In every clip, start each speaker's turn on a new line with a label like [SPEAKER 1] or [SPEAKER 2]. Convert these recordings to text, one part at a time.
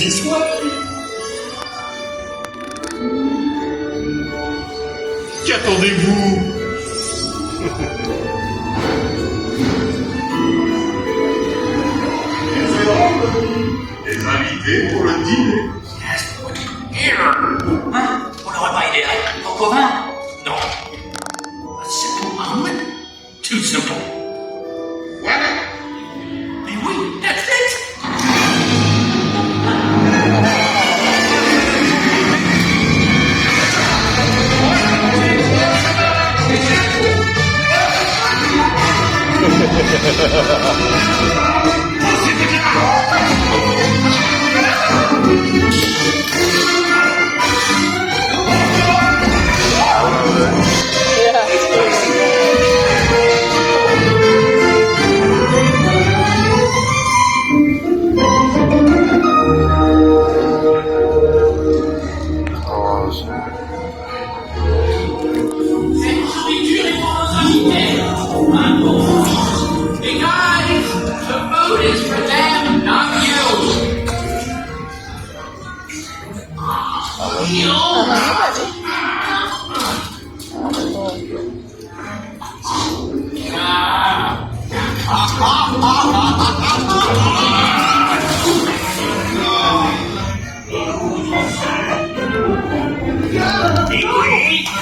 [SPEAKER 1] aussi soif. Qu'attendez-vous? Les invités pour le dîner.
[SPEAKER 2] Hein? On n'aurait pas idée au Pauvin? Non. A simple omelet? Too simple.
[SPEAKER 1] Voilà.
[SPEAKER 2] Mais oui, that's it!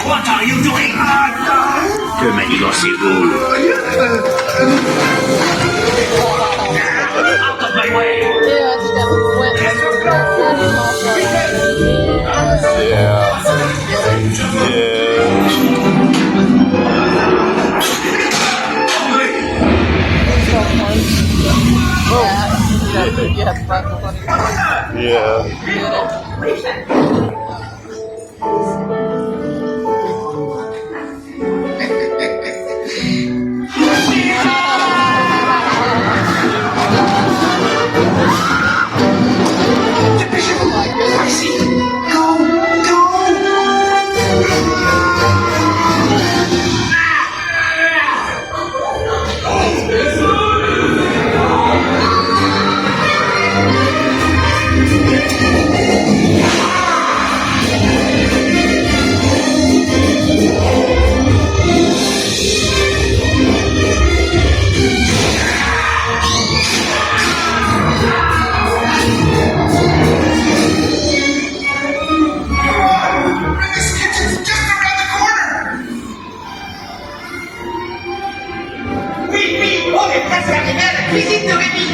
[SPEAKER 3] What are you doing? Que manigancez-vous? Out of my way!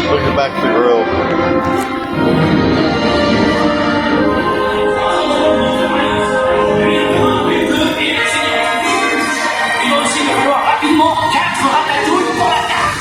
[SPEAKER 4] Looking back to the grill.
[SPEAKER 2] Il va aussi me falloir rapidement 4 ratatouilles pour la carte.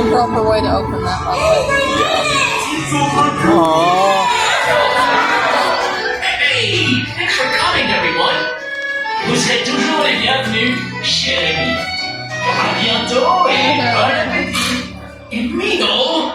[SPEAKER 5] Improper way to open that up.
[SPEAKER 2] Hey, thanks for coming, everyone. Vous êtes toujours les bienvenus chez Rémi. À bientôt et bon appétit. Et Mino